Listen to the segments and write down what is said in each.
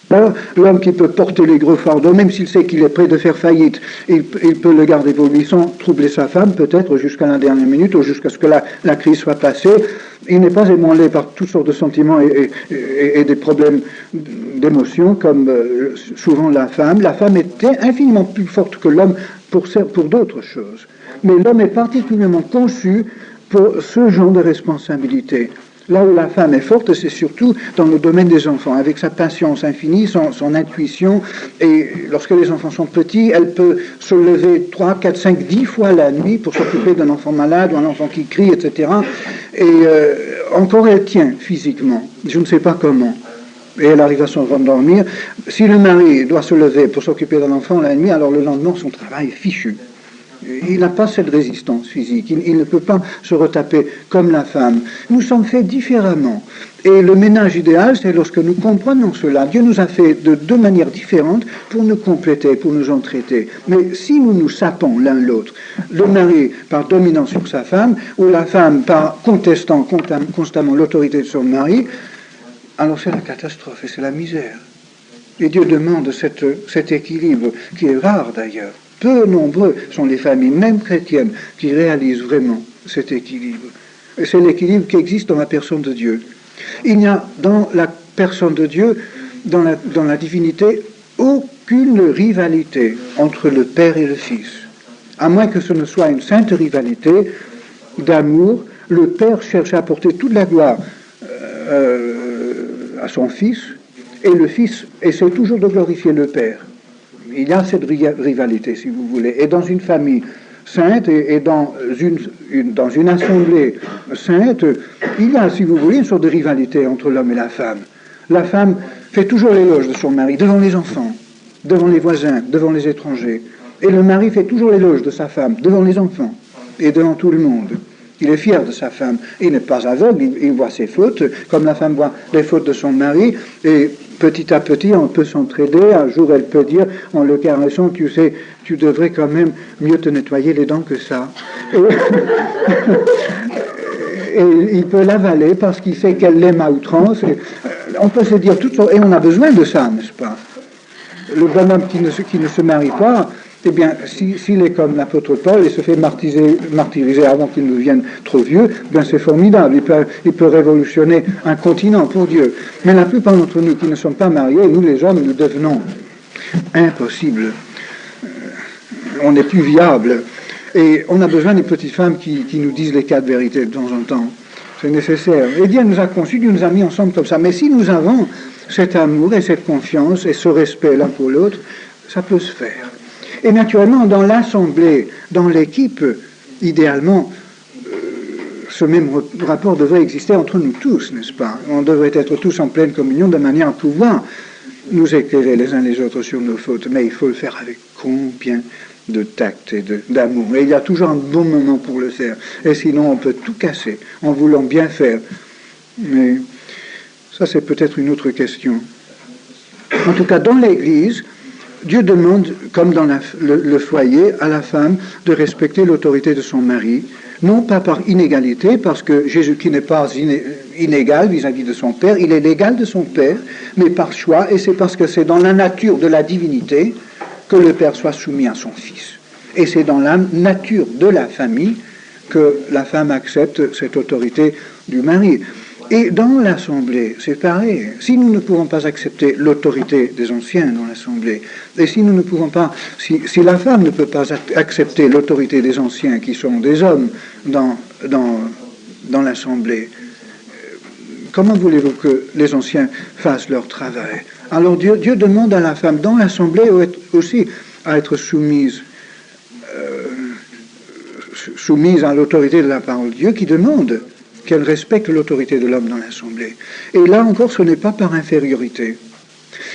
Alors, l'homme qui peut porter les gros fardeaux, même s'il sait qu'il est prêt de faire faillite, il peut le garder pour lui sans troubler sa femme, peut-être jusqu'à la dernière minute ou jusqu'à ce que la crise soit passée. Il n'est pas ébranlé par toutes sortes de sentiments et des problèmes d'émotion, comme souvent la femme. La femme était infiniment plus forte que l'homme pour d'autres choses. Mais l'homme est particulièrement conçu pour ce genre de responsabilité. Là où la femme est forte, c'est surtout dans le domaine des enfants, avec sa patience infinie, son intuition. Et lorsque les enfants sont petits, elle peut se lever 3, 4, 5, 10 fois la nuit pour s'occuper d'un enfant malade ou un enfant qui crie, etc. Et encore elle tient physiquement. Je ne sais pas comment. Et elle arrive à s'endormir. Si le mari doit se lever pour s'occuper d'un enfant la nuit, alors le lendemain, son travail est fichu. Il n'a pas cette résistance physique, il ne peut pas se retaper comme la femme. Nous sommes faits différemment. Et le ménage idéal, c'est lorsque nous comprenons cela. Dieu nous a fait de deux manières différentes pour nous compléter, pour nous entraider. Mais si nous nous sapons l'un l'autre, le mari par dominant sur sa femme, ou la femme par contestant constamment l'autorité de son mari, alors c'est la catastrophe et c'est la misère. Et Dieu demande cet équilibre, qui est rare d'ailleurs. Peu nombreux sont les familles, même chrétiennes, qui réalisent vraiment cet équilibre. Et c'est l'équilibre qui existe dans la personne de Dieu. Il n'y a dans la personne de Dieu, dans la divinité, aucune rivalité entre le Père et le Fils. À moins que ce ne soit une sainte rivalité d'amour, le Père cherche à apporter toute la gloire à son Fils, et le Fils essaie toujours de glorifier le Père. Il y a cette rivalité, si vous voulez. Et dans une famille sainte et dans une assemblée sainte, il y a, si vous voulez, une sorte de rivalité entre l'homme et la femme. La femme fait toujours l'éloge de son mari devant les enfants, devant les voisins, devant les étrangers. Et le mari fait toujours l'éloge de sa femme devant les enfants et devant tout le monde. Il est fier de sa femme. Il n'est pas aveugle, il voit ses fautes, comme la femme voit les fautes de son mari, et petit à petit, on peut s'entraider. Un jour, elle peut dire, en le caressant, tu sais, tu devrais quand même mieux te nettoyer les dents que ça. Et il peut l'avaler parce qu'il sait qu'elle l'aime à outrance. On peut se dire toutes sortes, et on a besoin de ça, n'est-ce pas? Le bonhomme qui ne se marie pas, eh bien, s'il est comme l'apôtre Paul et se fait martyriser avant qu'il ne devienne trop vieux, eh bien c'est formidable. Il peut révolutionner un continent pour Dieu. Mais la plupart d'entre nous qui ne sommes pas mariés, nous les hommes, nous devenons impossibles. On n'est plus viables. Et on a besoin des petites femmes qui nous disent les quatre vérités de temps en temps. C'est nécessaire. Et Dieu nous a conçus, Dieu nous a mis ensemble comme ça. Mais si nous avons cet amour et cette confiance et ce respect l'un pour l'autre, ça peut se faire. Et naturellement, dans l'assemblée, dans l'équipe, idéalement, ce même rapport devrait exister entre nous tous, n'est-ce pas? On devrait être tous en pleine communion de manière à pouvoir nous éclairer les uns les autres sur nos fautes. Mais il faut le faire avec combien de tact et d'amour. Et il y a toujours un bon moment pour le faire. Et sinon, on peut tout casser en voulant bien faire. Mais ça, c'est peut-être une autre question. En tout cas, dans l'Église, Dieu demande, comme dans le foyer, à la femme de respecter l'autorité de son mari, non pas par inégalité, parce que Jésus qui n'est pas inégal vis-à-vis de son Père, il est l'égal de son Père, mais par choix, et c'est parce que c'est dans la nature de la divinité que le Père soit soumis à son Fils. Et c'est dans la nature de la famille que la femme accepte cette autorité du mari. Et dans l'Assemblée, c'est pareil. Si nous ne pouvons pas accepter l'autorité des anciens dans l'Assemblée, et si nous ne pouvons pas, si la femme ne peut pas accepter l'autorité des anciens qui sont des hommes dans l'Assemblée, comment voulez-vous que les anciens fassent leur travail? Alors Dieu demande à la femme dans l'Assemblée aussi à être soumise à l'autorité de la parole de Dieu qui demande qu'elle respecte l'autorité de l'homme dans l'Assemblée. Et là encore, ce n'est pas par infériorité.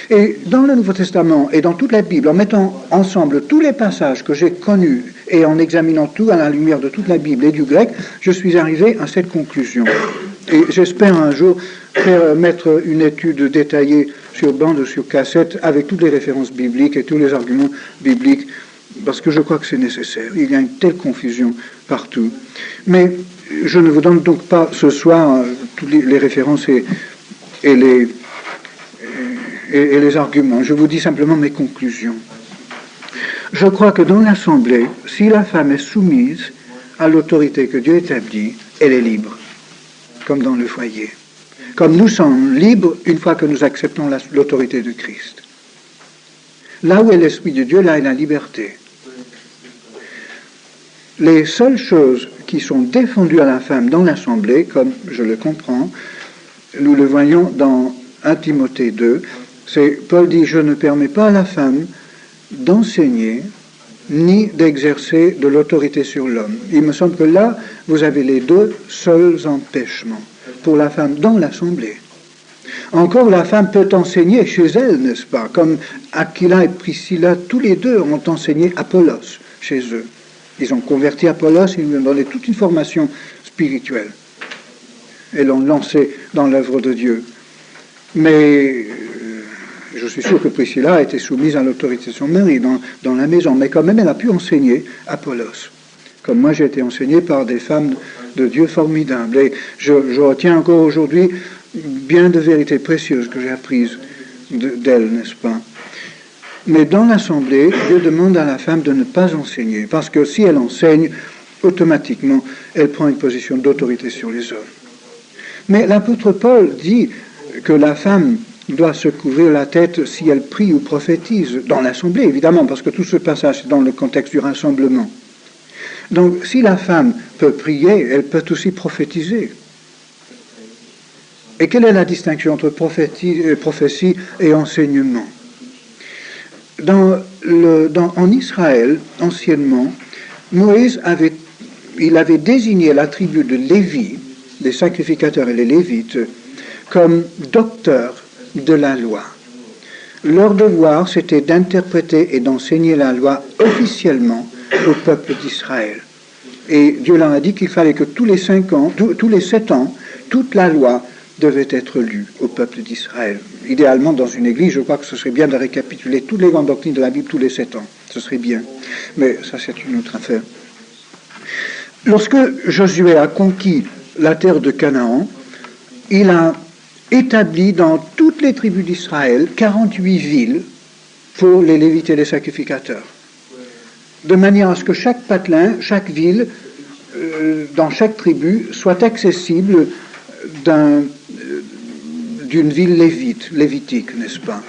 Et dans le Nouveau Testament et dans toute la Bible, en mettant ensemble tous les passages que j'ai connus et en examinant tout à la lumière de toute la Bible et du grec, je suis arrivé à cette conclusion. Et j'espère un jour mettre une étude détaillée sur bande ou sur cassette avec toutes les références bibliques et tous les arguments bibliques, parce que je crois que c'est nécessaire. Il y a une telle confusion partout. Mais je ne vous donne donc pas ce soir toutes les références et et les arguments. Je vous dis simplement mes conclusions. Je crois que dans l'Assemblée, si la femme est soumise à l'autorité que Dieu établit, elle est libre, comme dans le foyer. Comme nous sommes libres une fois que nous acceptons l'autorité de Christ. Là où est l'Esprit de Dieu, là est la liberté. Les seules choses qui sont défendues à la femme dans l'Assemblée, comme je le comprends, nous le voyons dans 1 Timothée 2, c'est Paul dit « Je ne permets pas à la femme d'enseigner ni d'exercer de l'autorité sur l'homme. » Il me semble que là, vous avez les deux seuls empêchements pour la femme dans l'Assemblée. Encore, la femme peut enseigner chez elle, n'est-ce pas? Comme Aquila et Priscilla, tous les deux ont enseigné Apollos chez eux. Ils ont converti Apollos, ils lui ont donné toute une formation spirituelle. Et l'ont lancé dans l'œuvre de Dieu. Mais je suis sûr que Priscilla a été soumise à l'autorité de son mari dans la maison, mais quand même elle a pu enseigner Apollos. Comme moi j'ai été enseigné par des femmes de Dieu formidables. Et je retiens encore aujourd'hui bien de vérités précieuses que j'ai apprises d'elles, n'est-ce pas? Mais dans l'Assemblée, Dieu demande à la femme de ne pas enseigner, parce que si elle enseigne, automatiquement, elle prend une position d'autorité sur les hommes. Mais l'apôtre Paul dit que la femme doit se couvrir la tête si elle prie ou prophétise, dans l'Assemblée, évidemment, parce que tout ce passage est dans le contexte du rassemblement. Donc, si la femme peut prier, elle peut aussi prophétiser. Et quelle est la distinction entre prophétie et enseignement? En Israël, anciennement, Moïse avait désigné la tribu de Lévi, les sacrificateurs et les Lévites, comme docteurs de la loi. Leur devoir, c'était d'interpréter et d'enseigner la loi officiellement au peuple d'Israël. Et Dieu leur a dit qu'il fallait que tous les 7 ans, toute la loi devait être lue au peuple d'Israël. Idéalement, dans une église, je crois que ce serait bien de récapituler toutes les grandes doctrines de la Bible tous les 7 ans. Ce serait bien. Mais ça, c'est une autre affaire. Lorsque Josué a conquis la terre de Canaan, il a établi dans toutes les tribus d'Israël 48 villes pour les Lévites et les sacrificateurs. De manière à ce que chaque patelin, chaque ville, dans chaque tribu, soit accessible d'une ville lévitique, n'est-ce pas?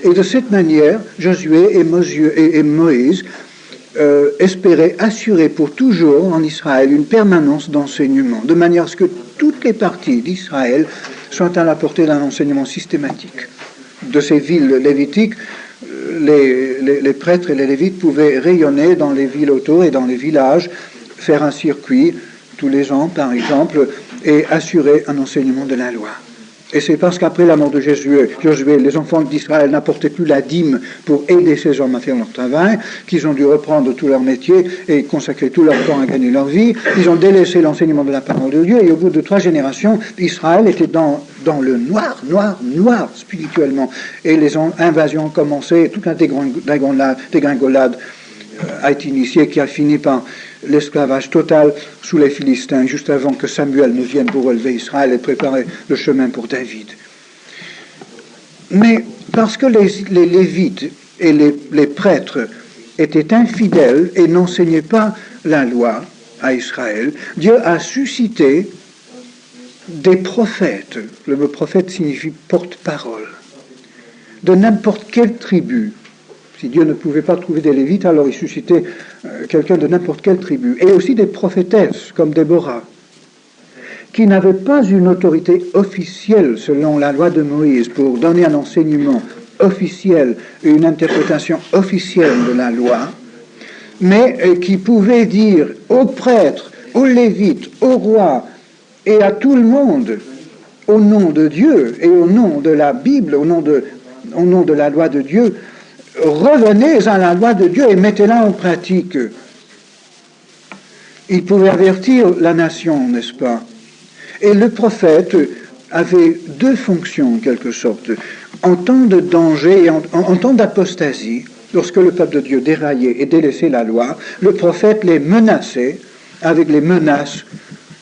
Et de cette manière, Josué et Moïse espéraient assurer pour toujours en Israël une permanence d'enseignement, de manière à ce que toutes les parties d'Israël soient à la portée d'un enseignement systématique. De ces villes lévitiques, les prêtres et les lévites pouvaient rayonner dans les villes autour et dans les villages, faire un circuit tous les ans, par exemple, et assurer un enseignement de la loi. Et c'est parce qu'après la mort de Josué, les enfants d'Israël n'apportaient plus la dîme pour aider ces hommes à faire leur travail, qu'ils ont dû reprendre tout leur métier et consacrer tout leur temps à gagner leur vie. Ils ont délaissé l'enseignement de la parole de Dieu, et au bout de 3 générations, Israël était dans le noir spirituellement. Et les invasions ont commencé, toute la dégringolade a été initiée, qui a fini par l'esclavage total sous les Philistins, juste avant que Samuel ne vienne pour relever Israël et préparer le chemin pour David. Mais parce que les Lévites et les prêtres étaient infidèles et n'enseignaient pas la loi à Israël, Dieu a suscité des prophètes. Le mot prophète signifie porte-parole, de n'importe quelle tribu. Si Dieu ne pouvait pas trouver des Lévites, alors il suscitait quelqu'un de n'importe quelle tribu. Et aussi des prophétesses, comme Déborah, qui n'avaient pas une autorité officielle selon la loi de Moïse pour donner un enseignement officiel et une interprétation officielle de la loi, mais qui pouvaient dire aux prêtres, aux Lévites, aux rois et à tout le monde, au nom de Dieu et au nom de la Bible, au nom de la loi de Dieu, revenez à la loi de Dieu et mettez-la en pratique. Il pouvait avertir la nation, n'est-ce pas? Et le prophète avait 2 fonctions, en quelque sorte. En temps de danger et en temps d'apostasie, lorsque le peuple de Dieu déraillait et délaissait la loi, le prophète les menaçait avec les menaces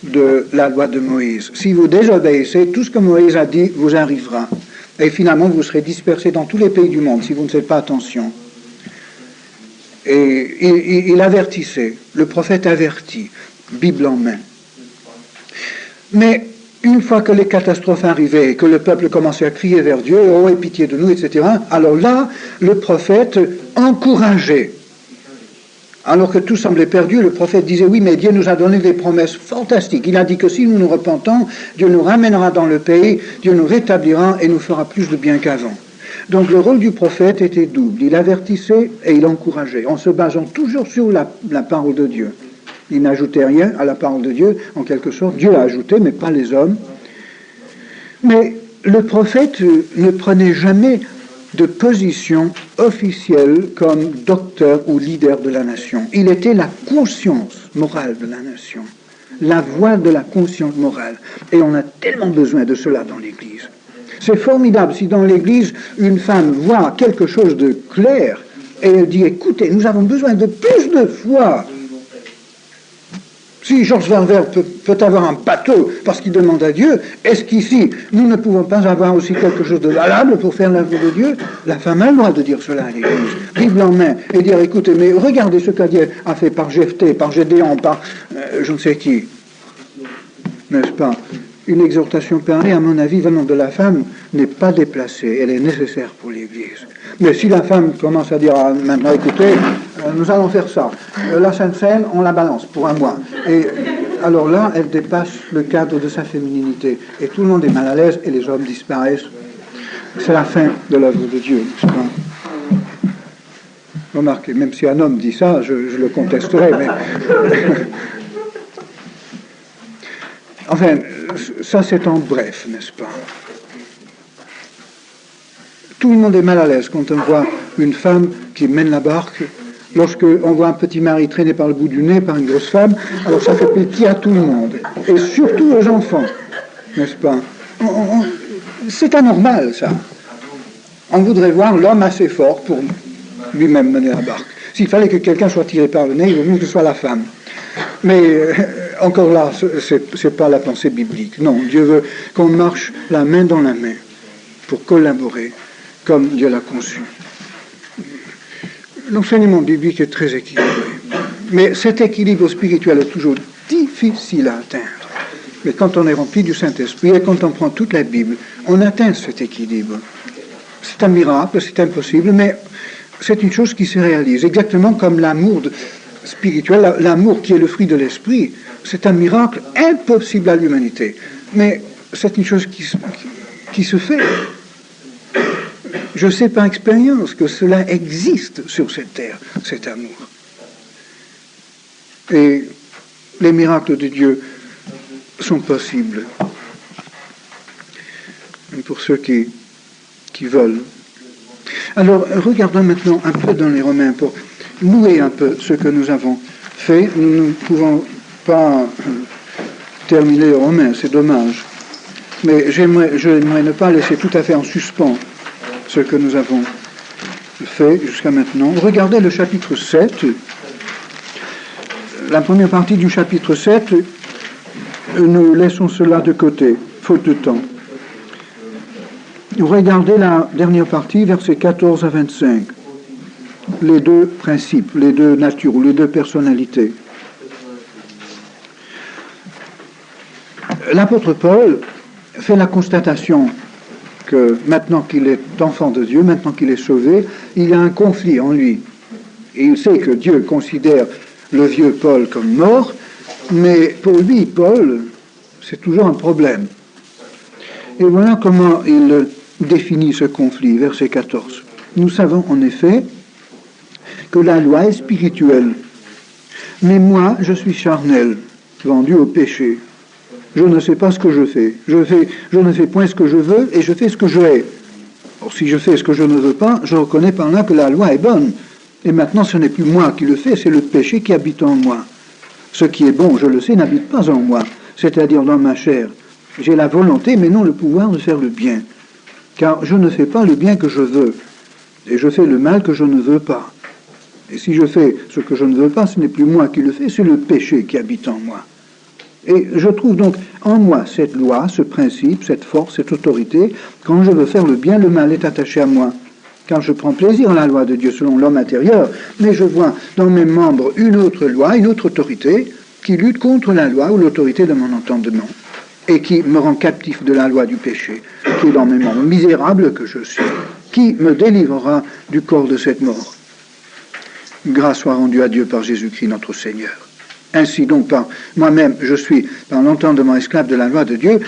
de la loi de Moïse. Si vous désobéissez, tout ce que Moïse a dit vous arrivera. Et finalement, vous serez dispersés dans tous les pays du monde si vous ne faites pas attention. Et il avertissait, le prophète avertit, Bible en main. Mais une fois que les catastrophes arrivaient et que le peuple commençait à crier vers Dieu, oh, aie pitié de nous, etc., alors là, le prophète encourageait. Alors que tout semblait perdu, le prophète disait, oui, mais Dieu nous a donné des promesses fantastiques. Il a dit que si nous nous repentons, Dieu nous ramènera dans le pays, Dieu nous rétablira et nous fera plus de bien qu'avant. Donc le rôle du prophète était double. Il avertissait et il encourageait, en se basant toujours sur la parole de Dieu. Il n'ajoutait rien à la parole de Dieu, en quelque sorte. Dieu a ajouté, mais pas les hommes. Mais le prophète ne prenait jamais de position officielle comme docteur ou leader de la nation. Il était la conscience morale de la nation, la voix de la conscience morale. Et on a tellement besoin de cela dans l'Église. C'est formidable si dans l'Église, une femme voit quelque chose de clair et elle dit, écoutez, nous avons besoin de plus de foi. Si Georges Verwer peut avoir un bateau parce qu'il demande à Dieu, est-ce qu'ici, nous ne pouvons pas avoir aussi quelque chose de valable pour faire l'œuvre de Dieu? La femme a le droit de dire cela à l'Église, Bible en main, et dire, écoutez, mais regardez ce que Dieu a fait par Jephthé, par Gédéon, par je ne sais qui. N'est-ce pas? Une exhortation parlée, à mon avis, venant de la femme, n'est pas déplacée, elle est nécessaire pour l'Église. Mais si la femme commence à dire, ah, maintenant, écoutez, nous allons faire ça, la Sainte Seine, on la balance pour un mois. Et alors là, elle dépasse le cadre de sa fémininité. Et tout le monde est mal à l'aise et les hommes disparaissent. C'est la fin de l'œuvre de Dieu, n'est-ce pas? Remarquez, même si un homme dit ça, je le contesterai, mais... Enfin, ça c'est en bref, n'est-ce pas? Tout le monde est mal à l'aise quand on voit une femme qui mène la barque. Lorsqu'on voit un petit mari traîné par le bout du nez par une grosse femme, alors ça fait pitié à tout le monde. Et surtout aux enfants, n'est-ce pas? C'est anormal, ça. On voudrait voir l'homme assez fort pour lui-même mener la barque. S'il fallait que quelqu'un soit tiré par le nez, il vaut mieux que ce soit la femme. Mais encore là, c'est pas la pensée biblique. Non, Dieu veut qu'on marche la main dans la main pour collaborer comme Dieu l'a conçu. L'enseignement biblique est très équilibré. Mais cet équilibre spirituel est toujours difficile à atteindre. Mais quand on est rempli du Saint-Esprit et quand on prend toute la Bible, on atteint cet équilibre. C'est un miracle, c'est impossible, mais c'est une chose qui se réalise. Exactement comme l'amour spirituel, l'amour qui est le fruit de l'Esprit, c'est un miracle impossible à l'humanité. Mais c'est une chose qui se fait. Je sais par expérience que cela existe sur cette terre, cet amour. Et les miracles de Dieu sont possibles pour ceux qui veulent. Alors, regardons maintenant un peu dans les Romains pour louer un peu ce que nous avons fait. Nous ne pouvons pas terminer les Romains, c'est dommage. Mais j'aimerais ne pas laisser tout à fait en suspens ce que nous avons fait jusqu'à maintenant. Regardez le chapitre 7. La première partie du chapitre 7, nous laissons cela de côté, faute de temps. Regardez la dernière partie, versets 14 à 25. Les deux principes, les deux natures, ou les deux personnalités. L'apôtre Paul fait la constatation que maintenant qu'il est enfant de Dieu, maintenant qu'il est sauvé, il y a un conflit en lui. Et il sait que Dieu considère le vieux Paul comme mort, mais pour lui, Paul, c'est toujours un problème. Et voilà comment il définit ce conflit, verset 14. Nous savons en effet que la loi est spirituelle, mais moi, je suis charnel, vendu au péché. Je ne sais pas ce que je fais. Je ne fais point ce que je veux et je fais ce que je hais. Or, si je fais ce que je ne veux pas, je reconnais par là que la loi est bonne. Et maintenant, ce n'est plus moi qui le fais, c'est le péché qui habite en moi. Ce qui est bon, je le sais, n'habite pas en moi, c'est-à-dire dans ma chair. J'ai la volonté, mais non le pouvoir de faire le bien. Car je ne fais pas le bien que je veux, et je fais le mal que je ne veux pas. Et si je fais ce que je ne veux pas, ce n'est plus moi qui le fais, c'est le péché qui habite en moi. Et je trouve donc en moi cette loi, ce principe, cette force, cette autorité. Quand je veux faire le bien, le mal est attaché à moi. Quand je prends plaisir à la loi de Dieu selon l'homme intérieur, mais je vois dans mes membres une autre loi, une autre autorité qui lutte contre la loi ou l'autorité de mon entendement et qui me rend captif de la loi du péché qui est dans mes membres. Misérable que je suis, qui me délivrera du corps de cette mort? Grâce soit rendue à Dieu par Jésus-Christ notre Seigneur. Ainsi donc, par moi-même, je suis par l'entendement esclave de la loi de Dieu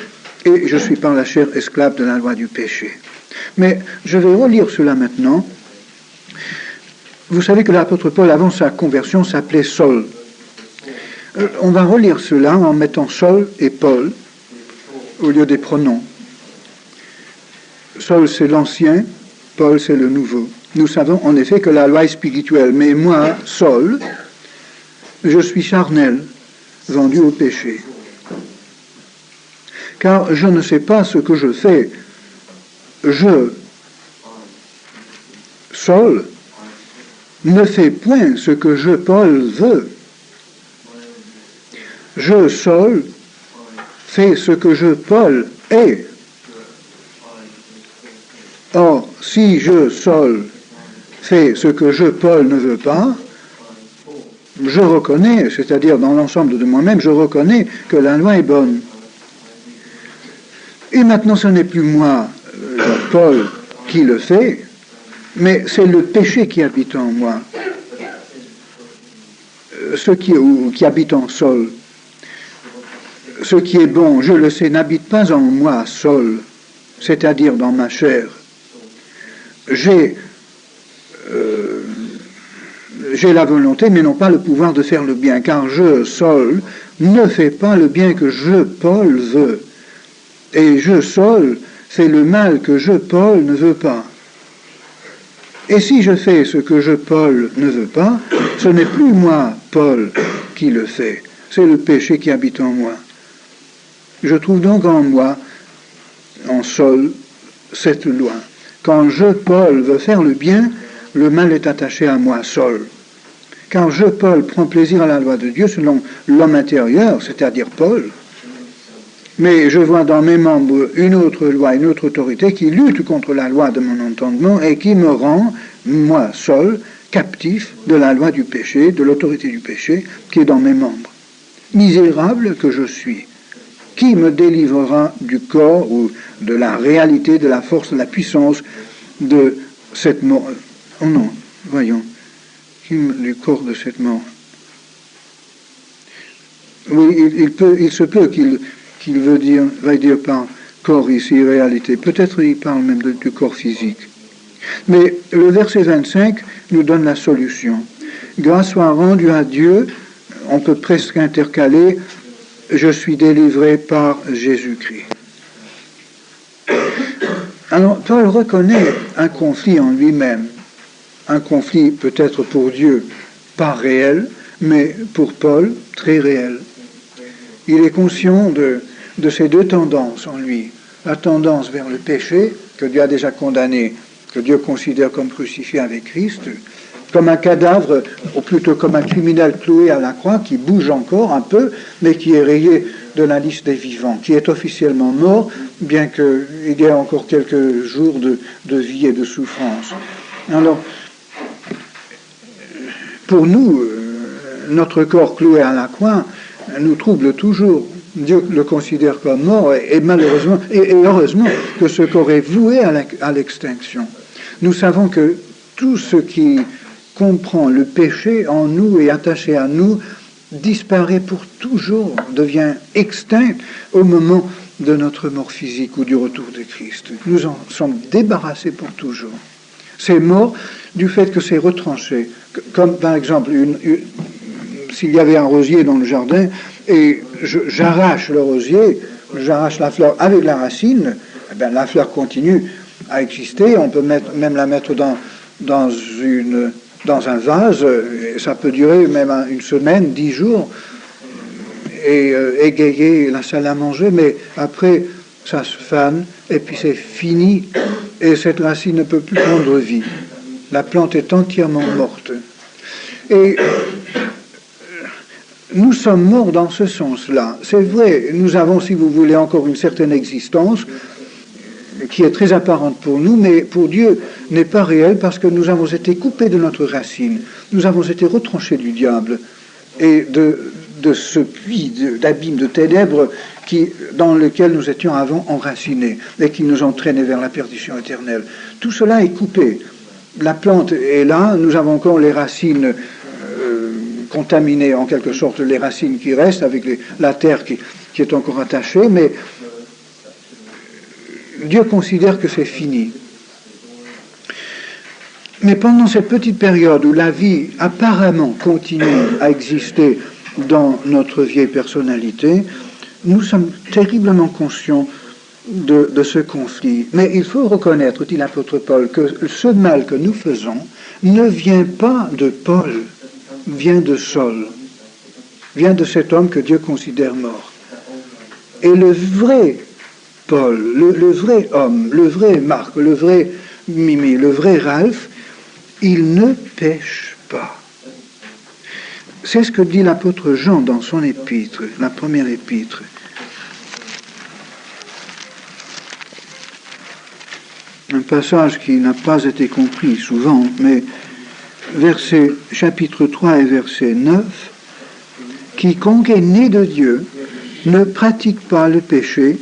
et je suis par la chair esclave de la loi du péché. Mais je vais relire cela maintenant. Vous savez que l'apôtre Paul, avant sa conversion, s'appelait Saul. On va relire cela en mettant Saul et Paul au lieu des pronoms. Saul, c'est l'ancien, Paul, c'est le nouveau. Nous savons en effet que la loi est spirituelle, mais moi, Saul, je suis charnel, vendu au péché. Car je ne sais pas ce que je fais. Je, Saul, ne fais point ce que je, Paul, veux. Je, Saul, fais ce que je, Paul, ai. Or, si je, Saul, fais ce que je, Paul, ne veux pas, je reconnais, c'est-à-dire dans l'ensemble de moi-même, je reconnais que la loi est bonne. Et maintenant, ce n'est plus moi, Paul, qui le fait, mais c'est le péché qui habite en moi, ce qui habite en Saul. Ce qui est bon, je le sais, n'habite pas en moi, Saul, c'est-à-dire dans ma chair. J'ai la volonté, mais non pas le pouvoir de faire le bien, car je, Saul, ne fais pas le bien que je, Paul, veux. Et je, Saul, fais le mal que je, Paul, ne veux pas. Et si je fais ce que je, Paul, ne veux pas, ce n'est plus moi, Paul, qui le fait. C'est le péché qui habite en moi. Je trouve donc en moi, en Saul, cette loi. Quand je, Paul, veux faire le bien, le mal est attaché à moi, Saul. Car je, Paul, prends plaisir à la loi de Dieu selon l'homme intérieur, c'est-à-dire Paul. Mais je vois dans mes membres une autre loi, une autre autorité qui lutte contre la loi de mon entendement et qui me rend, moi, Saul, captif de la loi du péché, de l'autorité du péché qui est dans mes membres. Misérable que je suis, qui me délivrera du corps ou de la réalité, de la force, de la puissance de cette mort? Oh non, voyons, du corps de cette mort. Oui, il se peut qu'il va dire par corps ici, réalité. Peut-être il parle même du corps physique. Mais le verset 25 nous donne la solution. Grâce soit rendue à Dieu, on peut presque intercaler, je suis délivré par Jésus-Christ. Alors, Paul reconnaît un conflit en lui-même. Un conflit peut-être pour Dieu pas réel, mais pour Paul très réel. Il est conscient de ces deux tendances en lui. La tendance vers le péché, que Dieu a déjà condamné, que Dieu considère comme crucifié avec Christ, comme un cadavre, ou plutôt comme un criminel cloué à la croix, qui bouge encore un peu, mais qui est rayé de la liste des vivants, qui est officiellement mort, bien qu'il y ait encore quelques jours de vie et de souffrance. Alors, pour nous, notre corps cloué à la croix nous trouble toujours. Dieu le considère comme mort et malheureusement, et heureusement que ce corps est voué à l'extinction. Nous savons que tout ce qui comprend le péché en nous et attaché à nous disparaît pour toujours, devient extinct au moment de notre mort physique ou du retour de Christ. Nous en sommes débarrassés pour toujours. C'est mort du fait que c'est retranché. Comme par exemple, s'il y avait un rosier dans le jardin et j'arrache le rosier, j'arrache la fleur avec la racine, eh bien, la fleur continue à exister. On peut même la mettre dans un vase, et ça peut durer même une semaine, 10 jours, et égayer la salle à manger, mais après, ça se fane, et puis c'est fini, et cette racine ne peut plus prendre vie. La plante est entièrement morte. Et nous sommes morts dans ce sens-là. C'est vrai, nous avons, si vous voulez, encore une certaine existence qui est très apparente pour nous, mais pour Dieu n'est pas réelle parce que nous avons été coupés de notre racine. Nous avons été retranchés du diable et de ce puits d'abîme de ténèbres dans lequel nous étions avant enracinés et qui nous entraînait vers la perdition éternelle. Tout cela est coupé. La plante est là, nous avons encore les racines contaminées, en quelque sorte, les racines qui restent avec la terre qui est encore attachée, mais Dieu considère que c'est fini. Mais pendant cette petite période où la vie apparemment continue à exister dans notre vieille personnalité, nous sommes terriblement conscients de ce conflit. Mais il faut reconnaître, dit l'apôtre Paul, que ce mal que nous faisons ne vient pas de Paul, vient de Saul, vient de cet homme que Dieu considère mort. Et le vrai Paul, le vrai homme, le vrai Marc, le vrai Mimi, le vrai Ralph, il ne pêche pas. C'est ce que dit l'apôtre Jean dans son épître, la première épître. Un passage qui n'a pas été compris souvent, mais chapitre 3 et verset 9, « Quiconque est né de Dieu ne pratique pas le péché. »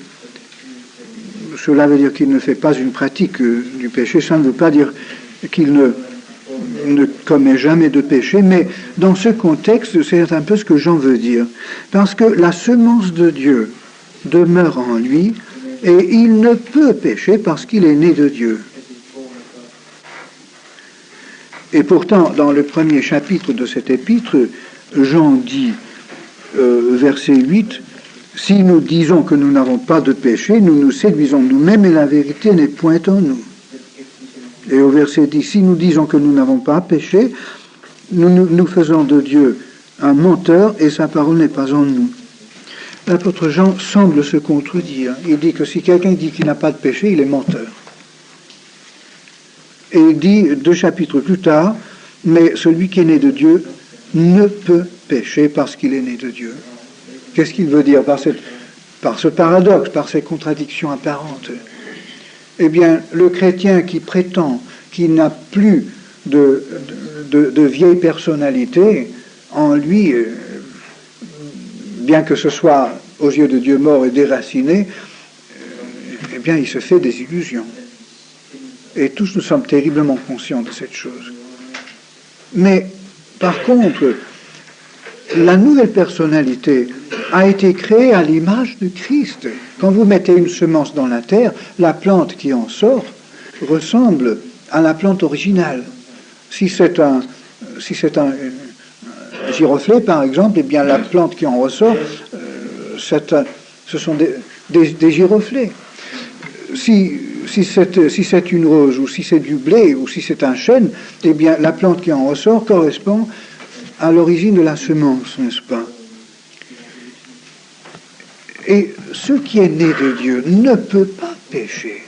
Cela veut dire qu'il ne fait pas une pratique du péché, ça ne veut pas dire qu'il ne commet jamais de péché, mais dans ce contexte, c'est un peu ce que Jean veut dire. Parce que la semence de Dieu demeure en lui, et il ne peut pécher parce qu'il est né de Dieu. Et pourtant, dans le premier chapitre de cet épître, Jean dit, verset 8, « Si nous disons que nous n'avons pas de péché, nous nous séduisons nous-mêmes et la vérité n'est point en nous. » Et au verset 10, « Si nous disons que nous n'avons pas péché, nous faisons de Dieu un menteur et sa parole n'est pas en nous. » L'apôtre Jean semble se contredire. Il dit que si quelqu'un dit qu'il n'a pas de péché, il est menteur. Et il dit 2 chapitres plus tard, « Mais celui qui est né de Dieu ne peut pécher parce qu'il est né de Dieu. » Qu'est-ce qu'il veut dire par ce paradoxe, par ces contradictions apparentes? Eh bien, le chrétien qui prétend qu'il n'a plus de vieille personnalité, en lui, bien que ce soit aux yeux de Dieu mort et déraciné, eh bien, il se fait des illusions. Et tous nous sommes terriblement conscients de cette chose. Mais, par contre, la nouvelle personnalité a été créée à l'image de Christ. Quand vous mettez une semence dans la terre, la plante qui en sort ressemble à la plante originale. Si c'est un giroflée, par exemple, eh bien la plante qui en ressort, ce sont des giroflées. Si c'est une rose, ou si c'est du blé, ou si c'est un chêne, eh bien la plante qui en ressort correspond à l'origine de la semence, n'est-ce pas? Et ce qui est né de Dieu ne peut pas pécher.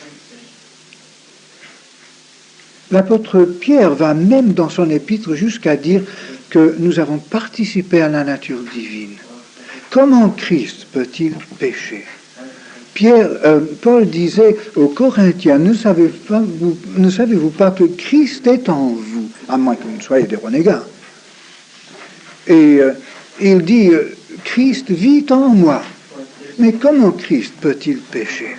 L'apôtre Pierre va même dans son épître jusqu'à dire que nous avons participé à la nature divine. Comment Christ peut-il pécher? Paul disait aux Corinthiens, ne savez-vous pas que Christ est en vous, à moins que vous ne soyez des renégats. Et il dit, Christ vit en moi. Mais comment Christ peut-il pécher?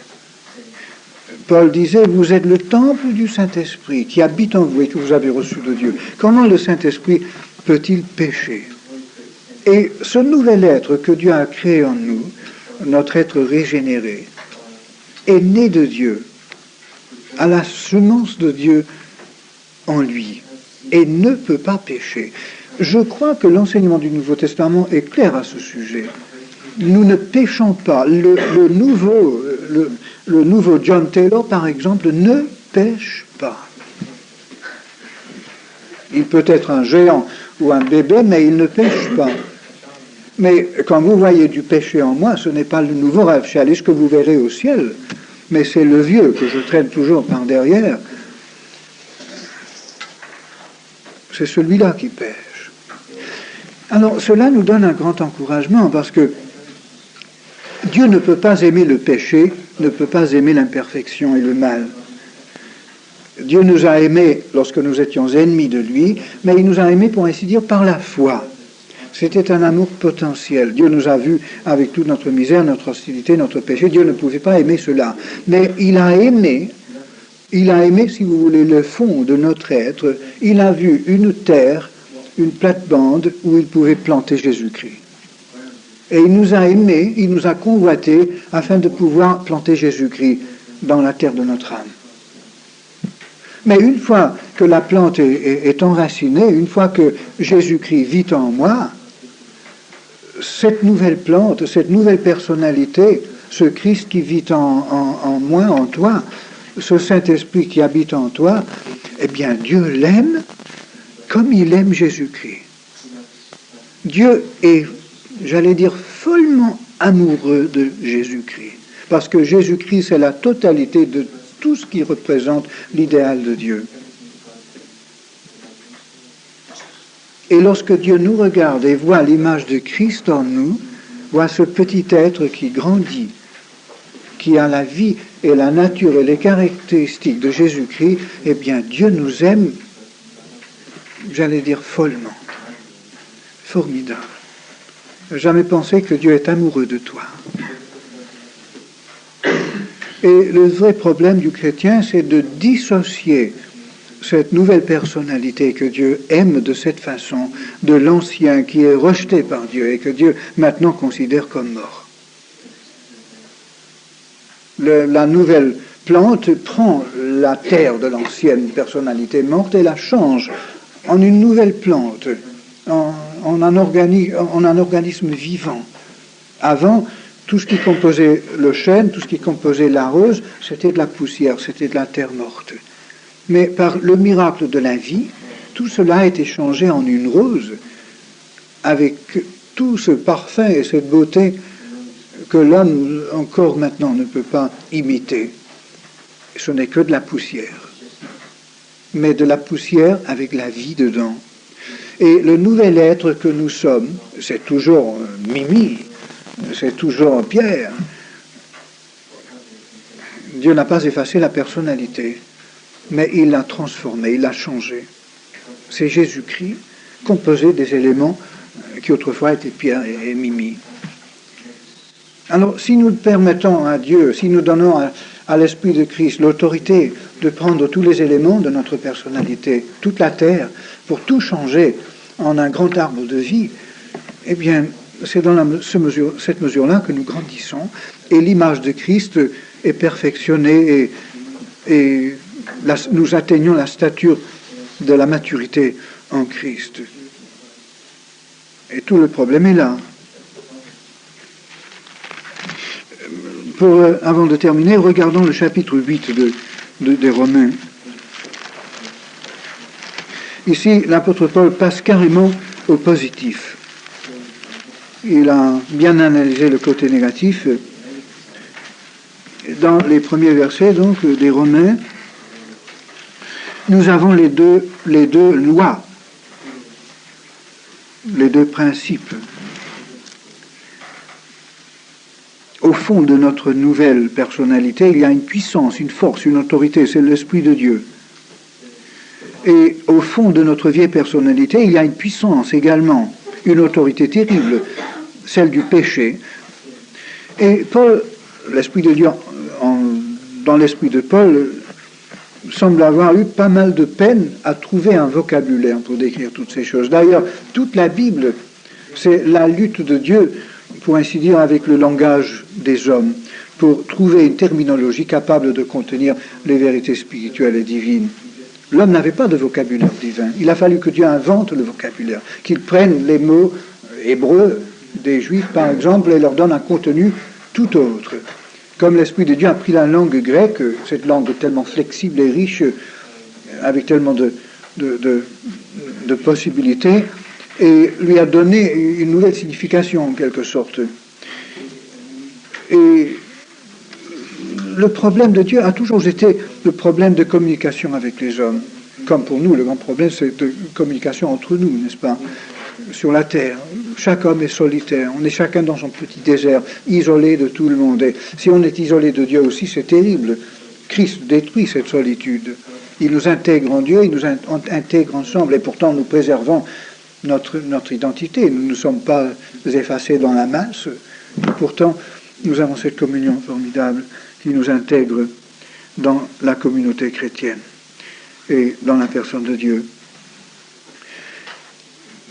Paul disait, vous êtes le temple du Saint-Esprit qui habite en vous et que vous avez reçu de Dieu. Comment le Saint-Esprit peut-il pécher? Et ce nouvel être que Dieu a créé en nous, notre être régénéré, est né de Dieu, a la semence de Dieu en lui, et ne peut pas pécher. Je crois que l'enseignement du Nouveau Testament est clair à ce sujet. Nous ne péchons pas. Le nouveau John Taylor, par exemple, ne pêche pas. Il peut être un géant ou un bébé, mais il ne pêche pas. Mais quand vous voyez du péché en moi, ce n'est pas le nouveau Rav Shalish que vous verrez au ciel, mais c'est le vieux que je traîne toujours par derrière. C'est celui-là qui pêche. Alors cela nous donne un grand encouragement parce que Dieu ne peut pas aimer le péché, ne peut pas aimer l'imperfection et le mal. Dieu nous a aimés lorsque nous étions ennemis de lui, mais il nous a aimés, pour ainsi dire, par la foi. C'était un amour potentiel. Dieu nous a vus avec toute notre misère, notre hostilité, notre péché. Dieu ne pouvait pas aimer cela. Mais il a aimé, si vous voulez, le fond de notre être. Il a vu une terre, une plate-bande où il pouvait planter Jésus-Christ. Et il nous a aimés, il nous a convoités afin de pouvoir planter Jésus-Christ dans la terre de notre âme. Mais une fois que la plante est enracinée, une fois que Jésus-Christ vit en moi, cette nouvelle plante, cette nouvelle personnalité, ce Christ qui vit en moi, en toi, ce Saint-Esprit qui habite en toi, eh bien Dieu l'aime comme il aime Jésus-Christ. Dieu est, j'allais dire, follement amoureux de Jésus-Christ. Parce que Jésus-Christ, c'est la totalité de tout ce qui représente l'idéal de Dieu. Et lorsque Dieu nous regarde et voit l'image de Christ en nous, voit ce petit être qui grandit, qui a la vie et la nature et les caractéristiques de Jésus-Christ, eh bien Dieu nous aime, j'allais dire follement. Formidable. Jamais pensé que Dieu est amoureux de toi. Et le vrai problème du chrétien, c'est de dissocier cette nouvelle personnalité que Dieu aime de cette façon de l'ancien qui est rejeté par Dieu et que Dieu maintenant considère comme mort. La nouvelle plante prend la terre de l'ancienne personnalité morte et la change en une nouvelle plante, en un organisme vivant. Avant, tout ce qui composait le chêne, tout ce qui composait la rose, c'était de la poussière, c'était de la terre morte. Mais par le miracle de la vie, tout cela a été changé en une rose, avec tout ce parfum et cette beauté que l'homme encore maintenant ne peut pas imiter. Ce n'est que de la poussière, mais de la poussière avec la vie dedans. Et le nouvel être que nous sommes, c'est toujours Mimi, c'est toujours Pierre. Dieu n'a pas effacé la personnalité, mais il l'a transformée, il l'a changée. C'est Jésus-Christ, composé des éléments qui autrefois étaient Pierre et Mimi. Alors, si nous permettons à Dieu, si nous donnons à l'Esprit de Christ l'autorité de prendre tous les éléments de notre personnalité, toute la terre, pour tout changer en un grand arbre de vie, eh bien, c'est dans cette mesure-là que nous grandissons et l'image de Christ est perfectionnée et nous atteignons la stature de la maturité en Christ. Et tout le problème est là. Avant de terminer, regardons le chapitre 8 des Romains. Ici, l'apôtre Paul passe carrément au positif. Il a bien analysé le côté négatif. Dans les premiers versets donc des Romains, nous avons les deux lois, les deux principes. Au fond de notre nouvelle personnalité, il y a une puissance, une force, une autorité, c'est l'Esprit de Dieu. Et au fond de notre vieille personnalité, il y a une puissance également, une autorité terrible, celle du péché. Et Paul, l'Esprit de Dieu, dans l'Esprit de Paul, semble avoir eu pas mal de peine à trouver un vocabulaire pour décrire toutes ces choses. D'ailleurs, toute la Bible, c'est la lutte de Dieu, pour ainsi dire, avec le langage des hommes, pour trouver une terminologie capable de contenir les vérités spirituelles et divines. L'homme n'avait pas de vocabulaire divin. Il a fallu que Dieu invente le vocabulaire, qu'il prenne les mots hébreux des Juifs, par exemple, et leur donne un contenu tout autre. Comme l'Esprit de Dieu a pris la langue grecque, cette langue tellement flexible et riche, avec tellement de possibilités, et lui a donné une nouvelle signification, en quelque sorte. Et le problème de Dieu a toujours été le problème de communication avec les hommes. Comme pour nous, le grand problème, c'est de communication entre nous, n'est-ce pas? sur la terre. Chaque homme est solitaire. On est chacun dans son petit désert, isolé de tout le monde. Et si on est isolé de Dieu aussi, c'est terrible. Christ détruit cette solitude. Il nous intègre en Dieu, il nous intègre ensemble. Et pourtant, nous préservons notre identité. Nous ne sommes pas effacés dans la masse. Pourtant, nous avons cette communion formidable qui nous intègre dans la communauté chrétienne et dans la personne de Dieu.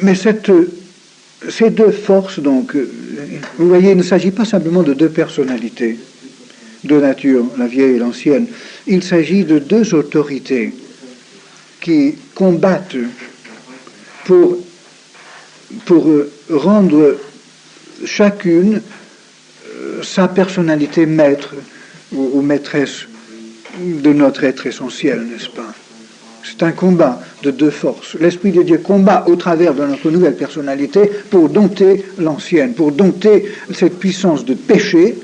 Mais ces deux forces, donc, vous voyez, il ne s'agit pas simplement de deux personnalités, deux natures, la vieille et l'ancienne. Il s'agit de deux autorités qui combattent pour rendre chacune sa personnalité maître ou maîtresse de notre être essentiel, n'est-ce pas? C'est un combat de deux forces. L'Esprit de Dieu combat au travers de notre nouvelle personnalité pour dompter l'ancienne, pour dompter cette puissance de péché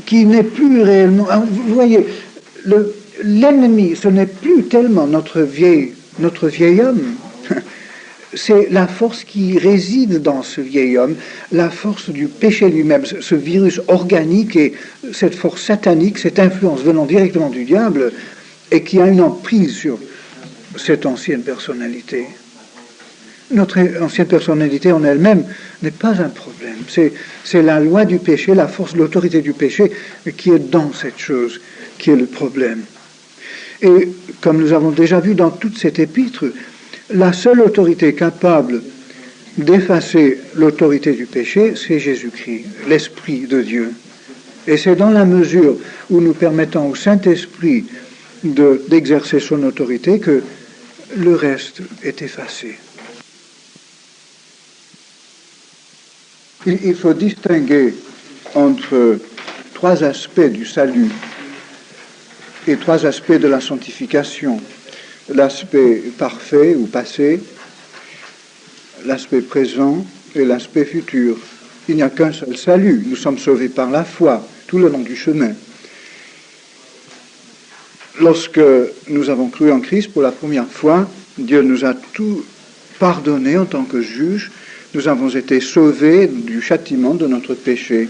qui n'est plus réellement... Vous voyez, l'ennemi, ce n'est plus tellement notre vieil homme, c'est la force qui réside dans ce vieil homme, la force du péché lui-même, ce virus organique et cette force satanique, cette influence venant directement du diable et qui a une emprise sur cette ancienne personnalité. Notre ancienne personnalité en elle-même n'est pas un problème. C'est la loi du péché, la force, l'autorité du péché qui est dans cette chose, qui est le problème. Et comme nous avons déjà vu dans toute cette épître, la seule autorité capable d'effacer l'autorité du péché, c'est Jésus-Christ, l'Esprit de Dieu. Et c'est dans la mesure où nous permettons au Saint-Esprit d'exercer son autorité que le reste est effacé. Il faut distinguer entre trois aspects du salut et trois aspects de la sanctification. L'aspect parfait ou passé, l'aspect présent et l'aspect futur. Il n'y a qu'un seul salut. Nous sommes sauvés par la foi, tout le long du chemin. Lorsque nous avons cru en Christ pour la première fois, Dieu nous a tout pardonné en tant que juge. Nous avons été sauvés du châtiment de notre péché,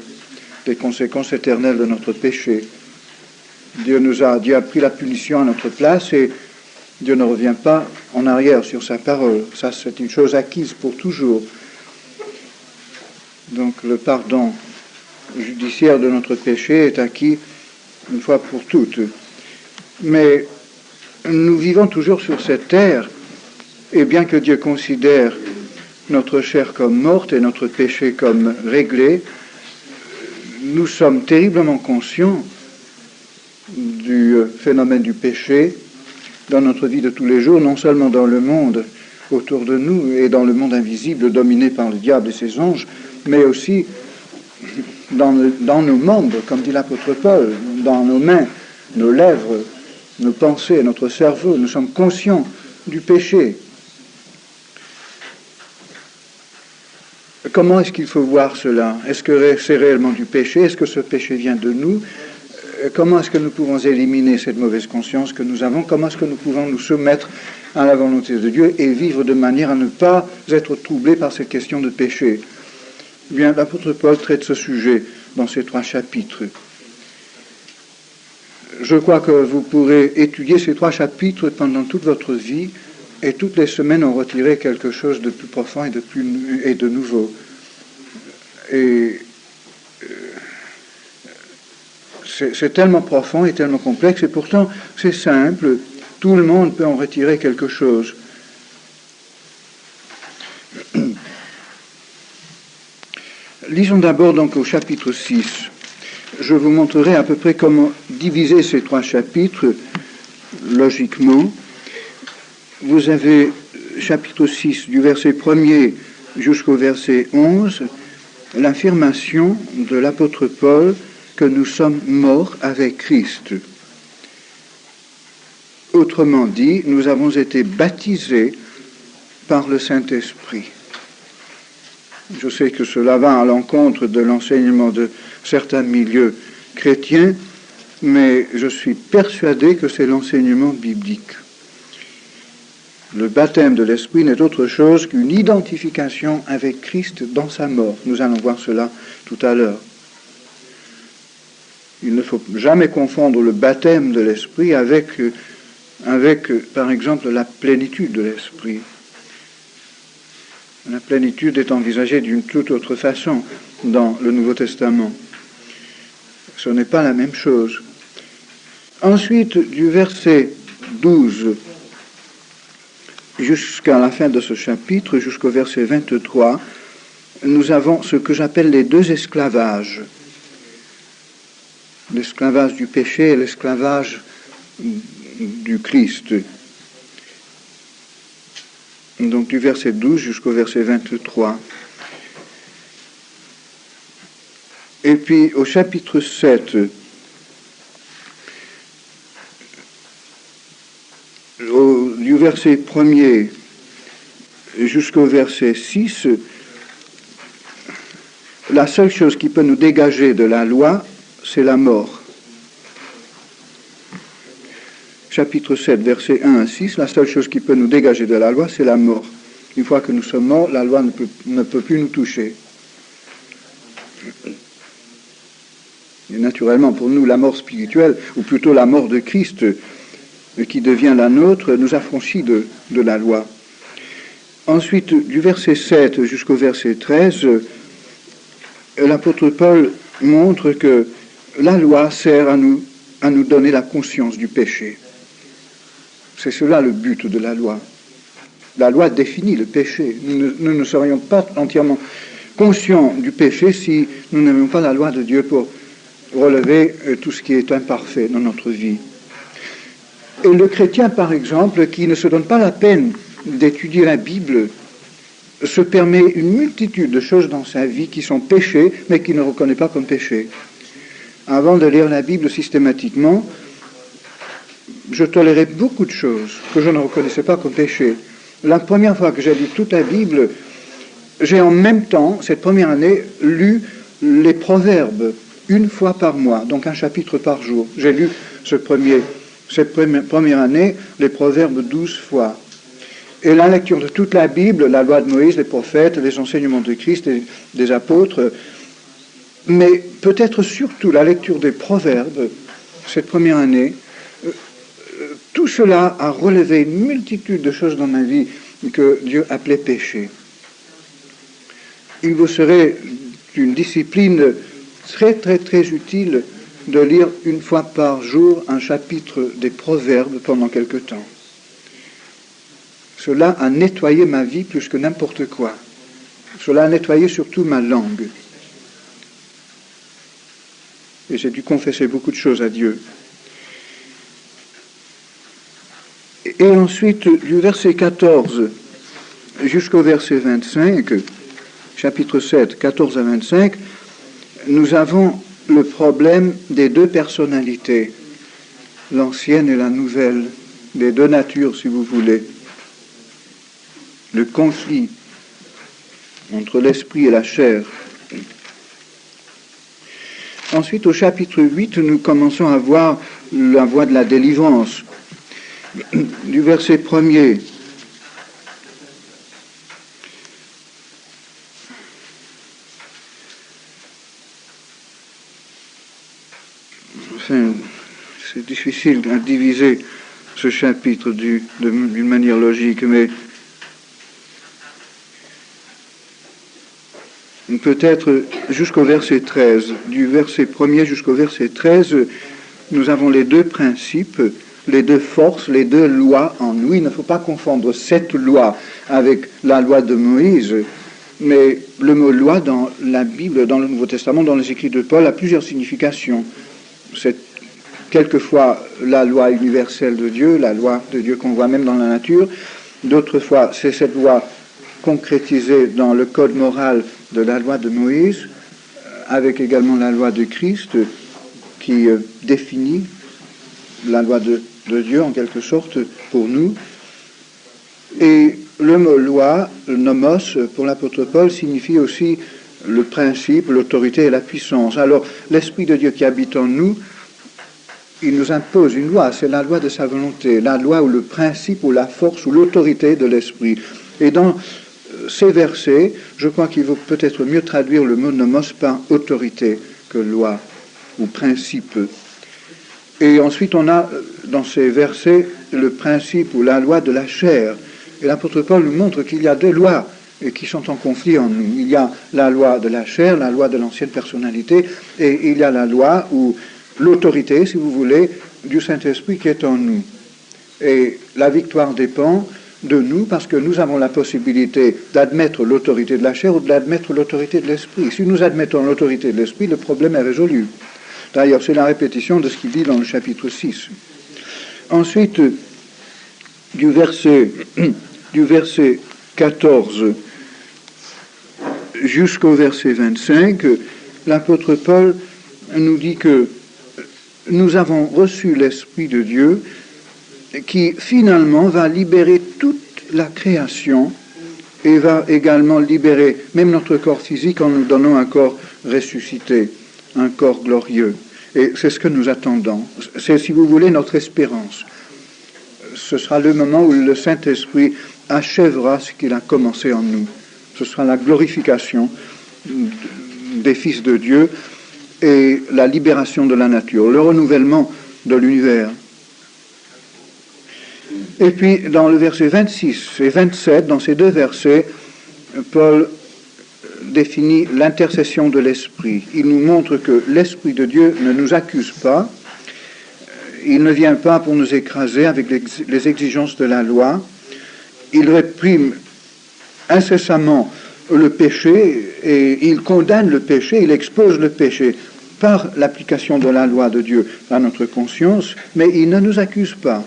des conséquences éternelles de notre péché. Dieu a pris la punition à notre place et Dieu ne revient pas en arrière sur sa parole. Ça, c'est une chose acquise pour toujours. Donc, le pardon judiciaire de notre péché est acquis une fois pour toutes. Mais nous vivons toujours sur cette terre, et bien que Dieu considère notre chair comme morte et notre péché comme réglé, nous sommes terriblement conscients du phénomène du péché dans notre vie de tous les jours, non seulement dans le monde autour de nous et dans le monde invisible dominé par le diable et ses anges, mais aussi dans nos membres, comme dit l'apôtre Paul, dans nos mains, nos lèvres, nos pensées, notre cerveau. Nous sommes conscients du péché. Comment est-ce qu'il faut voir cela? Est-ce que c'est réellement du péché? Est-ce que ce péché vient de nous? Comment est-ce que nous pouvons éliminer cette mauvaise conscience que nous avons? Comment est-ce que nous pouvons nous soumettre à la volonté de Dieu et vivre de manière à ne pas être troublés par cette question de péché? Eh bien, l'apôtre Paul traite ce sujet dans ces 3 chapitres. Je crois que vous pourrez étudier ces 3 chapitres pendant toute votre vie et toutes les semaines en retirer quelque chose de plus profond et de nouveau. Et c'est tellement profond et tellement complexe, et pourtant c'est simple, tout le monde peut en retirer quelque chose. Lisons d'abord donc au chapitre 6. Je vous montrerai à peu près comment diviser ces 3 chapitres logiquement. Vous avez chapitre 6 du verset 1er jusqu'au verset 11, l'affirmation de l'apôtre Paul que nous sommes morts avec Christ. Autrement dit, nous avons été baptisés par le Saint-Esprit. Je sais que cela va à l'encontre de l'enseignement de certains milieux chrétiens, mais je suis persuadé que c'est l'enseignement biblique. Le baptême de l'Esprit n'est autre chose qu'une identification avec Christ dans sa mort. Nous allons voir cela tout à l'heure. Il ne faut jamais confondre le baptême de l'Esprit avec, par exemple, la plénitude de l'Esprit. La plénitude est envisagée d'une toute autre façon dans le Nouveau Testament. Ce n'est pas la même chose. Ensuite, du verset 12 jusqu'à la fin de ce chapitre, jusqu'au verset 23, nous avons ce que j'appelle les deux esclavages. L'esclavage du péché et l'esclavage du Christ. Donc du verset 12 jusqu'au verset 23. Et puis au chapitre 7, du verset 1er jusqu'au verset 6, la seule chose qui peut nous dégager de la loi, c'est la mort. Chapitre 7, versets 1 à 6, la seule chose qui peut nous dégager de la loi, c'est la mort. Une fois que nous sommes morts, la loi ne peut plus nous toucher. Et naturellement, pour nous, la mort spirituelle, ou plutôt la mort de Christ, qui devient la nôtre, nous affranchit de la loi. Ensuite, du verset 7 jusqu'au verset 13, l'apôtre Paul montre que la loi sert à nous donner la conscience du péché. C'est cela le but de la loi. La loi définit le péché. Nous ne serions pas entièrement conscients du péché si nous n'avions pas la loi de Dieu pour relever tout ce qui est imparfait dans notre vie. Et le chrétien, par exemple, qui ne se donne pas la peine d'étudier la Bible, se permet une multitude de choses dans sa vie qui sont péchés, mais qui ne reconnaît pas comme péché. Avant de lire la Bible systématiquement, je tolérais beaucoup de choses que je ne reconnaissais pas comme péché. La première fois que j'ai lu toute la Bible, j'ai en même temps, cette première année, lu les Proverbes une fois par mois, donc un chapitre par jour. J'ai lu cette première année, les Proverbes 12 fois. Et la lecture de toute la Bible, la loi de Moïse, les prophètes, les enseignements de Christ et des apôtres, mais peut-être surtout la lecture des Proverbes, cette première année, tout cela a relevé une multitude de choses dans ma vie que Dieu appelait péché. Il vous serait une discipline très très très utile de lire une fois par jour un chapitre des Proverbes pendant quelque temps. Cela a nettoyé ma vie plus que n'importe quoi. Cela a nettoyé surtout ma langue. Et j'ai dû confesser beaucoup de choses à Dieu. Et ensuite, du verset 14 jusqu'au verset 25, chapitre 7, 14 à 25, nous avons le problème des deux personnalités, l'ancienne et la nouvelle, des deux natures, si vous voulez. Le conflit entre l'esprit et la chair. Ensuite, au chapitre 8, nous commençons à voir la voie de la délivrance. Du verset 1er enfin, c'est difficile à diviser ce chapitre d'une manière logique, mais peut-être jusqu'au verset 13. Du verset 1er jusqu'au verset 13, nous avons les deux principes, les deux forces, les deux lois en nous. Il ne faut pas confondre cette loi avec la loi de Moïse, mais le mot loi dans la Bible, dans le Nouveau Testament, dans les écrits de Paul, a plusieurs significations. C'est quelquefois la loi universelle de Dieu, la loi de Dieu qu'on voit même dans la nature. D'autres fois, c'est cette loi concrétisée dans le code moral de la loi de Moïse, avec également la loi de Christ, qui définit la loi de Dieu en quelque sorte pour nous. Et le mot loi, le nomos, pour l'apôtre Paul, signifie aussi le principe, l'autorité et la puissance. Alors, l'Esprit de Dieu qui habite en nous il nous impose une loi, c'est la loi de sa volonté, la loi ou le principe ou la force ou l'autorité de l'esprit. Et dans ces versets, je crois qu'il vaut peut-être mieux traduire le mot nomos par autorité que loi ou principe. Et ensuite, on a dans ces versets le principe ou la loi de la chair. Et l'apôtre Paul nous montre qu'il y a deux lois qui sont en conflit en nous. Il y a la loi de la chair, la loi de l'ancienne personnalité, et il y a la loi ou l'autorité, si vous voulez, du Saint-Esprit qui est en nous. Et la victoire dépend de nous parce que nous avons la possibilité d'admettre l'autorité de la chair ou d'admettre l'autorité de l'esprit. Si nous admettons l'autorité de l'esprit, le problème est résolu. D'ailleurs, c'est la répétition de ce qu'il dit dans le chapitre 6. Ensuite, du verset 14 jusqu'au verset 25, l'apôtre Paul nous dit que nous avons reçu l'Esprit de Dieu qui finalement va libérer toute la création et va également libérer même notre corps physique en nous donnant un corps ressuscité, un corps glorieux. Et c'est ce que nous attendons. C'est, si vous voulez, notre espérance. Ce sera le moment où le Saint-Esprit achèvera ce qu'il a commencé en nous. Ce sera la glorification des fils de Dieu et la libération de la nature, le renouvellement de l'univers. Et puis, dans le verset 26 et 27, dans ces deux versets, Paul définit l'intercession de l'Esprit. Il nous montre que l'Esprit de Dieu ne nous accuse pas. Il ne vient pas pour nous écraser avec les exigences de la loi. Il réprime incessamment le péché et il condamne le péché, il expose le péché par l'application de la loi de Dieu à notre conscience, mais il ne nous accuse pas.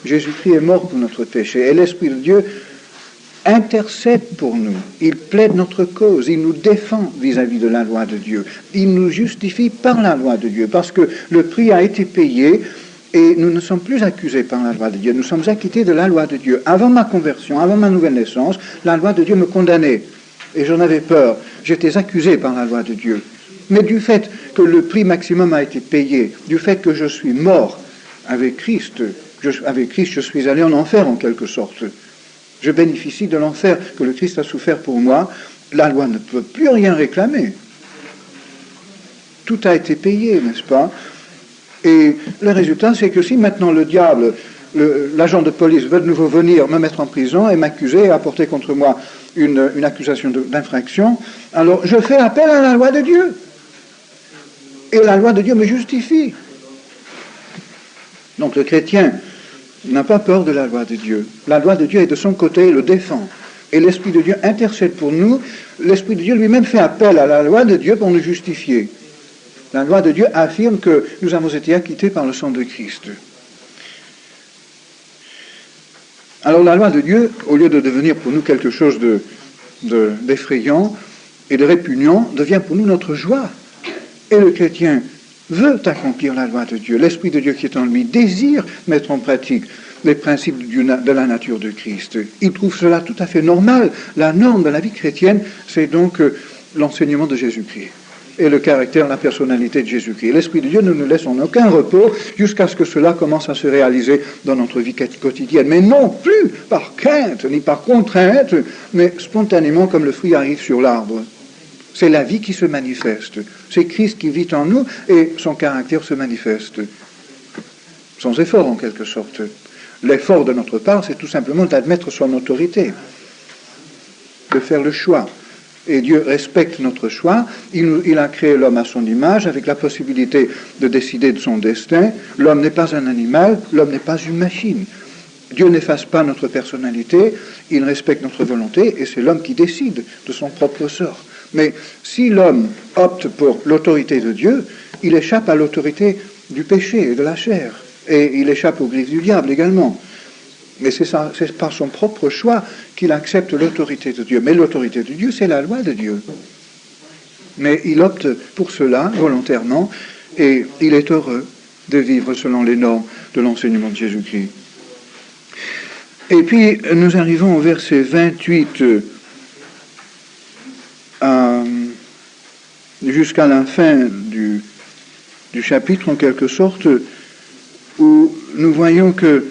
Jésus-Christ est mort pour notre péché et l'Esprit de Dieu intercède pour nous. Il plaide notre cause, il nous défend vis-à-vis de la loi de Dieu. Il nous justifie par la loi de Dieu parce que le prix a été payé et nous ne sommes plus accusés par la loi de Dieu. Nous sommes acquittés de la loi de Dieu. Avant ma conversion, avant ma nouvelle naissance, la loi de Dieu me condamnait et j'en avais peur. J'étais accusé par la loi de Dieu. Mais du fait que le prix maximum a été payé, du fait que je suis mort avec Christ, je suis allé en enfer en quelque sorte. Je bénéficie de l'enfer que le Christ a souffert pour moi. La loi ne peut plus rien réclamer. Tout a été payé, n'est-ce pas? Et le résultat, c'est que si maintenant le diable, l'agent de police, veut de nouveau venir me mettre en prison et m'accuser et apporter contre moi une accusation d'infraction, alors je fais appel à la loi de Dieu. Et la loi de Dieu me justifie. Donc le chrétien n'a pas peur de la loi de Dieu. La loi de Dieu est de son côté et le défend. Et l'Esprit de Dieu intercède pour nous. L'Esprit de Dieu lui-même fait appel à la loi de Dieu pour nous justifier. La loi de Dieu affirme que nous avons été acquittés par le sang de Christ. Alors la loi de Dieu, au lieu de devenir pour nous quelque chose d'effrayant et de répugnant, devient pour nous notre joie. Et le chrétien veut accomplir la loi de Dieu. L'Esprit de Dieu qui est en lui désire mettre en pratique les principes de la nature de Christ. Il trouve cela tout à fait normal. La norme de la vie chrétienne, c'est donc l'enseignement de Jésus-Christ et le caractère, la personnalité de Jésus-Christ. L'Esprit de Dieu ne nous laisse en aucun repos jusqu'à ce que cela commence à se réaliser dans notre vie quotidienne. Mais non plus par crainte, ni par contrainte, mais spontanément comme le fruit arrive sur l'arbre. C'est la vie qui se manifeste. C'est Christ qui vit en nous et son caractère se manifeste. Sans effort, en quelque sorte. L'effort de notre part, c'est tout simplement d'admettre son autorité, de faire le choix. Et Dieu respecte notre choix. Il a créé l'homme à son image, avec la possibilité de décider de son destin. L'homme n'est pas un animal, l'homme n'est pas une machine. Dieu n'efface pas notre personnalité, il respecte notre volonté, et c'est l'homme qui décide de son propre sort. Mais si l'homme opte pour l'autorité de Dieu, il échappe à l'autorité du péché et de la chair. Et il échappe aux griffes du diable également. Mais c'est par son propre choix qu'il accepte l'autorité de Dieu. Mais l'autorité de Dieu, c'est la loi de Dieu. Mais il opte pour cela volontairement, et il est heureux de vivre selon les normes de l'enseignement de Jésus-Christ. Et puis, nous arrivons au verset 28 jusqu'à la fin du chapitre, en quelque sorte, où nous voyons que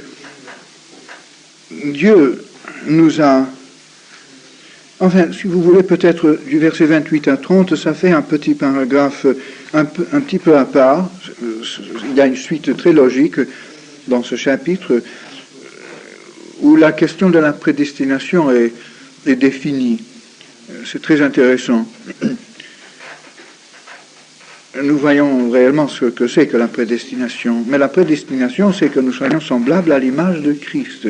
Dieu nous a... Enfin, si vous voulez, peut-être du verset 28 à 30, ça fait un petit paragraphe un petit peu à part. Il y a une suite très logique dans ce chapitre où la question de la prédestination est définie. C'est très intéressant. Nous voyons réellement ce que c'est que la prédestination. Mais la prédestination, c'est que nous soyons semblables à l'image de Christ.